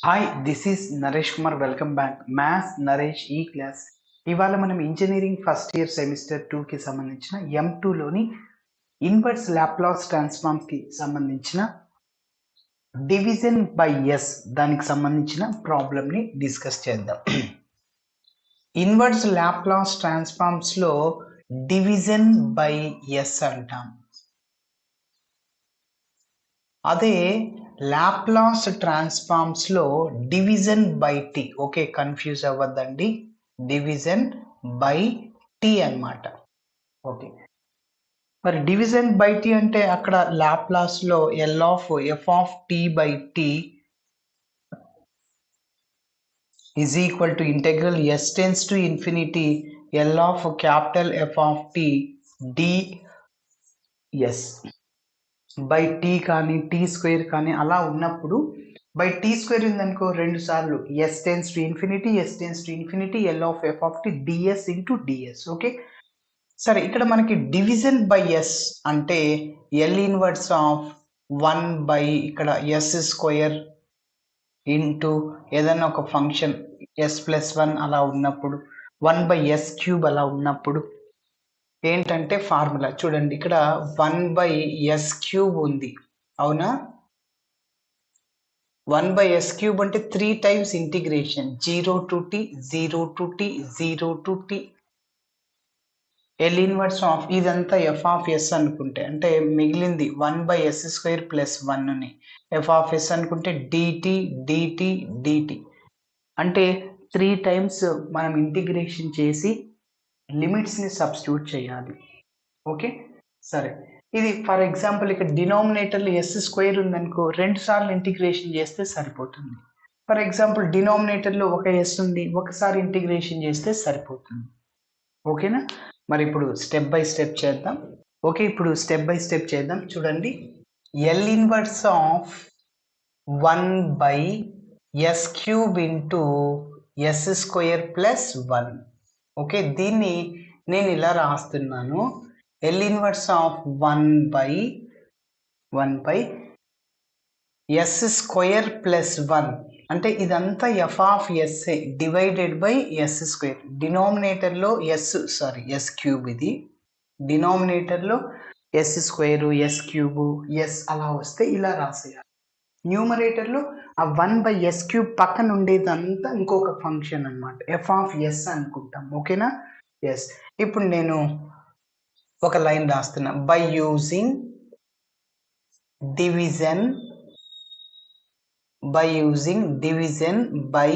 Hi this is Naresh Kumar. Welcome back maths Naresh ఈ class. ఇవాళ మనం ఇంజనీరింగ్ ఫస్ట్ ఇయర్ సెమిస్టర్ 2కి సంబంధించిన M2లోని ఇన్వర్స్ లాప్లాస్ ట్రాన్స్ఫార్మ్కి సంబంధించిన డివిజన్ బై ఎస్ దానికి సంబంధించిన ప్రాబ్లమ్ని డిస్కస్ చేద్దాం. ఇన్వర్స్ లాప్లాస్ ట్రాన్స్ఫార్మ్స్లో డివిజన్ బై ఎస్ అంటాం. అదే లాప్లాస్ ట్రాన్స్ఫార్మ్స్లో division by t. Okay, confuse అవ్వద్దండి, డివిజన్ బై టీ అన్నమాట. ఓకే, మరి డివిజన్ బై టీ అంటే అక్కడ లాప్లాస్లో L of F of t by t is equal to integral s tends to infinity L of capital F of tea ds by t కానీ t square కానీ అలా ఉన్నప్పుడు by t square ఉందనుకో 2 సార్లు s tends to infinity L of F of tea DS into DS. Okay, సరే, ఇక్కడ మనకి division by S అంటే ఎల్ ఇన్వర్స్ ఆఫ్ 1 బై ఇక్కడ ఎస్ స్క్వేర్ ఇంటూ ఏదైనా ఒక ఫంక్షన్ ఎస్ ప్లస్ 1 అలా ఉన్నప్పుడు 1 బై ఎస్ క్యూబ్ అలా ఉన్నప్పుడు ఏంటంటే ఫార్ములా చూడండి, ఇక్కడ 1 బై ఎస్ క్యూబ్ ఉంది, అవునా? 1 బై ఎస్ క్యూబ్ అంటే 3 times integration 0 to T L inverse of ఇదంతా ఎఫ్ ఆఫ్ ఎస్ అనుకుంటే, అంటే మిగిలింది 1 బై ఎస్ స్క్వేర్ ప్లస్ 1ని ఎఫ్ ఆఫ్ ఎస్ అనుకుంటే డిటి అంటే 3 టైమ్స్ మనం ఇంటిగ్రేషన్ చేసి లిమిట్స్ని సబ్స్టిట్యూట్ చేయాలి. ఓకే, సరే, ఇది ఫర్ ఎగ్జాంపుల్ ఇక్కడ డినామినేటర్లో ఎస్ స్క్వేర్ ఉందనుకో 2 సార్లు ఇంటిగ్రేషన్ చేస్తే సరిపోతుంది. ఫర్ ఎగ్జాంపుల్ డినామినేటర్లో ఒక ఎస్ ఉంది, ఒకసారి ఇంటిగ్రేషన్ చేస్తే సరిపోతుంది. ఓకేనా? మరి ఇప్పుడు స్టెప్ బై స్టెప్ చేద్దాం. ఓకే, ఇప్పుడు స్టెప్ బై స్టెప్ చేద్దాం. చూడండి, L inverse of 1 by yes cube into s square plus 1. Okay, దీన్ని నేను ఇలా రాస్తున్నాను, L inverse of 1 by yes square plus 1 అంటే ఇదంతా F of s divided by yes square. డినామినేటర్లో ఎస్ క్యూబ్, ఇది డినామినేటర్లో s square s cube s అలా వస్తే ఇలా రాసేయాలి. న్యూమరేటర్లో ఆ 1 బై ఎస్ క్యూబ్ పక్కన ఉండేదంతా ఇంకొక ఫంక్షన్ అన్నమాట, ఎఫ్ ఆఫ్ ఎస్ అనుకుంటాం. ఓకేనా? ఎస్. ఇప్పుడు నేను ఒక లైన్ రాస్తున్నా, by using division by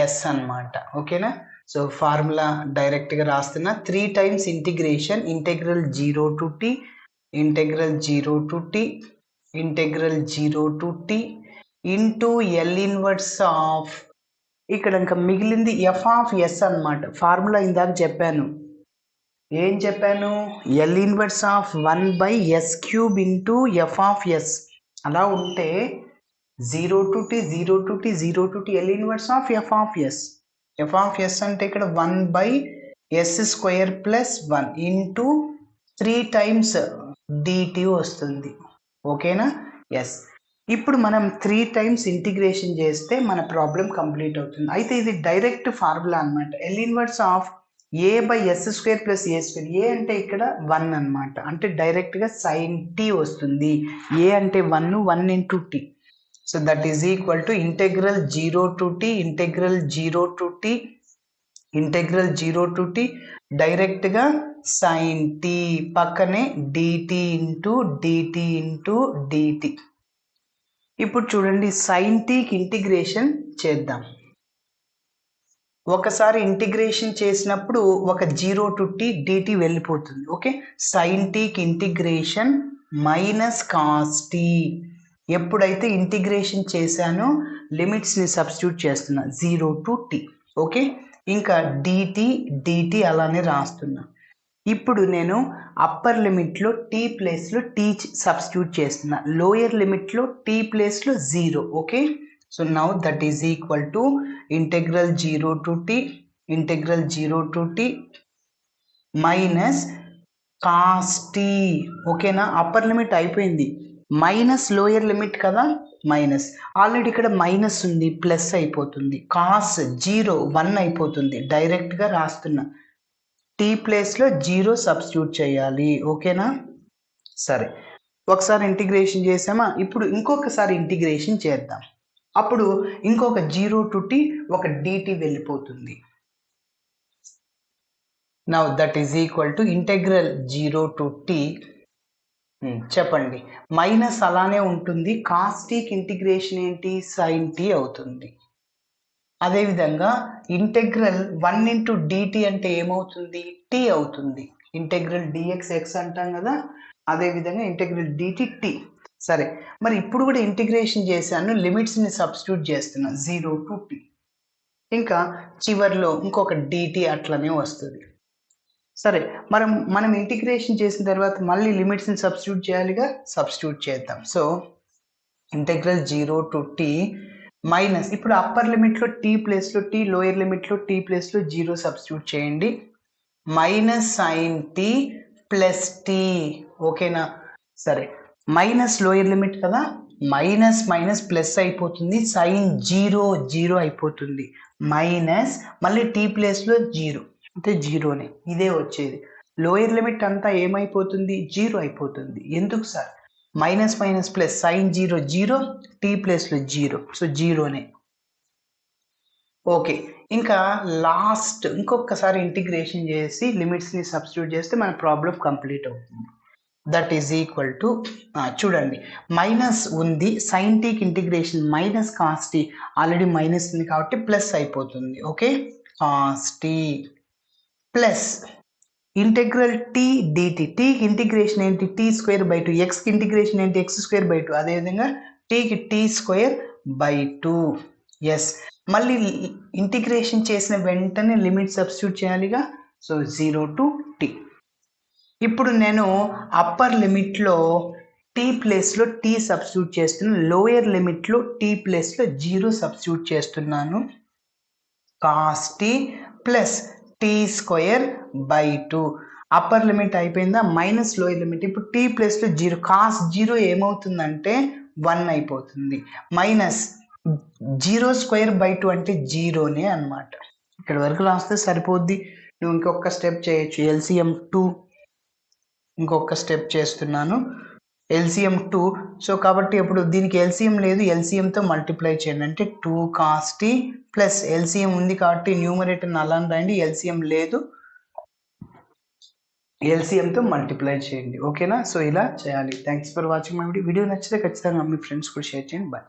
S అన్నమాట. ఓకేనా? సో ఫార్ములా డైరెక్ట్గా రాస్తున్నా, 3 times integration integral 0 to T into L inverse of ఇక్కడ ఇంకా మిగిలింది ఎఫ్ ఆఫ్ ఎస్ అన్నమాట. ఫార్ములా ఇందాక చెప్పాను, ఏం చెప్పాను? L inverse of 1 by yes cube into F of S. అలా ఉంటే 0 to T L inverse of F of S అంటే ఇక్కడ 1 by yes square plus 1 into 3 times DT వస్తుంది. ఓకేనా? ఎస్. ఇప్పుడు మనం 3 టైమ్స్ ఇంటిగ్రేషన్ చేస్తే మన ప్రాబ్లం కంప్లీట్ అవుతుంది. అయితే ఇది డైరెక్ట్ ఫార్ములా అన్నమాట, L inverse of a by yes square plus a square. A అంటే ఇక్కడ 1 అన్నమాట, అంటే డైరెక్ట్గా సైన్ టీ వస్తుంది. ఏ అంటే 1 into T. So that is equal to integral 0 to T డైరెక్ట్గా సైన్ టీ పక్కనే డిటి ఇంటూ డిటి. ఇప్పుడు చూడండి, సైన్ టీకి ఇంటిగ్రేషన్ చేద్దాం. ఒకసారి ఇంటిగ్రేషన్ చేసినప్పుడు ఒక 0 టు టీ డిటి వెళ్ళిపోతుంది. ఓకే, సైన్ టీకి ఇంటిగ్రేషన్ మైనస్ కాస్ టీ. ఎప్పుడైతే ఇంటిగ్రేషన్ చేశానో లిమిట్స్ని సబ్స్టిట్యూట్ చేస్తున్నా 0 టు టీ. ఓకే, ఇంకా డిటి అలానే రాస్తున్నా. ఇప్పుడు నేను అప్పర్ లిమిట్లో టీ ప్లేస్లో టీ సబ్స్టిట్యూట్ చేస్తున్నా, లోయర్ లిమిట్లో టీ ప్లేస్లో 0. Okay, so now that is equal to integral 0 to T minus cos T. ఓకేనా? అప్పర్ లిమిట్ అయిపోయింది, మైనస్ లోయర్ లిమిట్ కదా, మైనస్ ఆల్రెడీ ఇక్కడ మైనస్ ఉంది, ప్లస్ అయిపోతుంది. కాస్ 0 1 అయిపోతుంది. డైరెక్ట్గా రాస్తున్నా, టీ ప్లేస్లో 0 సబ్స్టిట్యూట్ చేయాలి. ఓకేనా? సరే, ఒకసారి ఇంటిగ్రేషన్ చేసామా, ఇప్పుడు ఇంకొకసారి ఇంటిగ్రేషన్ చేద్దాం. అప్పుడు ఇంకొక 0 to t ఒక dt వెళ్ళిపోతుంది. Now that is equal to integral 0 to t. చెప్పండి, మైనస్ అలానే ఉంటుంది. కాస్ టీకి ఇంటిగ్రేషన్ ఏంటి, సైన్ టీ అవుతుంది. అదేవిధంగా ఇంటెగ్రల్ 1 into dt అంటే ఏమవుతుంది, t అవుతుంది. ఇంటెగ్రల్ dx x అంటాం కదా, అదేవిధంగా ఇంటెగ్రల్ dt t. సరే, మరి ఇప్పుడు కూడా ఇంటిగ్రేషన్ చేశాను, లిమిట్స్ని సబ్స్టిట్యూట్ చేస్తున్నా 0 to t. ఇంకా చివరిలో ఇంకొక dt అట్లనే వస్తుంది. సరే, మనం ఇంటిగ్రేషన్ చేసిన తర్వాత మళ్ళీ లిమిట్స్ని సబ్స్టిట్యూట్ చేయాలిగా, సబ్స్టిట్యూట్ చేద్దాం. So integral 0 to t minus, ఇప్పుడు అప్పర్ లిమిట్లో t ప్లేస్లో t, లోయర్ లిమిట్లో t ప్లేస్లో 0 సబ్స్టిట్యూట్ చేయండి. Minus sine t plus t. ఓకేనా? సరే, మైనస్ లోయర్ లిమిట్ కదా, మైనస్ మైనస్ ప్లస్ అయిపోతుంది. సైన్ 0 అయిపోతుంది. మైనస్ మళ్ళీ t ప్లేస్లో 0 అంటే 0నే, ఇదే వచ్చేది. లోయర్ లిమిట్ అంతా ఏమైపోతుంది, 0 అయిపోతుంది. ఎందుకు sir, minus minus plus sine 0 t ప్లేస్లో 0, సో 0నే. ఓకే, ఇంకా లాస్ట్ ఇంకొకసారి ఇంటిగ్రేషన్ చేసి లిమిట్స్ని సబ్స్టిట్యూట్ చేస్తే మన ప్రాబ్లం కంప్లీట్ అవుతుంది. దట్ ఈజ్ ఈక్వల్ టు, చూడండి మైనస్ ఉంది, సైన్ టీకి integration minus cos T, already minus ఉంది కాబట్టి ప్లస్ అయిపోతుంది. Okay, cos tea plus integral T DT, టీకి ఇంటిగ్రేషన్ ఏంటి, టీ స్క్వేర్ బై 2, ఎక్స్కి ఇంటిగ్రేషన్ ఏంటి, ఎక్స్ స్క్వేర్ బై 2, అదేవిధంగా టీకి టీ స్క్వేర్ బై 2. ఎస్, మళ్ళీ ఇంటిగ్రేషన్ చేసిన వెంటనే లిమిట్ సబ్స్టిట్యూట్ చేయాలిగా, సో 0 to t. ఇప్పుడు నేను అప్పర్ లిమిట్లో t ప్లేస్లో t సబ్స్టిట్యూట్ చేస్తున్నాను, లోయర్ లిమిట్లో t ప్లేస్లో 0 సబ్స్టిట్యూట్ చేస్తున్నాను. Cos tea plus t square by 2. Upper limit అయిపోయిందా, మైనస్ లోయర్ లిమిట్. ఇప్పుడు t ప్లేస్లో 0, కాస్ 0 ఏమవుతుందంటే 1 అయిపోతుంది. మైనస్ 0 స్క్వేర్ బై 2 అంటే 0నే అనమాట. ఇక్కడ వరకు రాస్తే సరిపోద్ది. నువ్వు ఇంకొక స్టెప్ చేయొచ్చు, LCM 2. ఇంకొక స్టెప్ చేస్తున్నాను, LCM 2. సో కాబట్టి ఇప్పుడు దీనికి LCM లేదు, LCMతో మల్టిప్లై చేయండి. అంటే 2 కాస్ టీ ప్లస్ LCM ఉంది కాబట్టి న్యూమరేటర్ అలానే రాయండి, LCM లేదు, LCMతో మల్టిప్లై చేయండి. ఓకేనా? సో ఇలా చేయాలి. Thanks for watching my video. Video నచ్చితే ఖచ్చితంగా మీ ఫ్రెండ్స్ కూడా షేర్ చేయండి. బాయ్.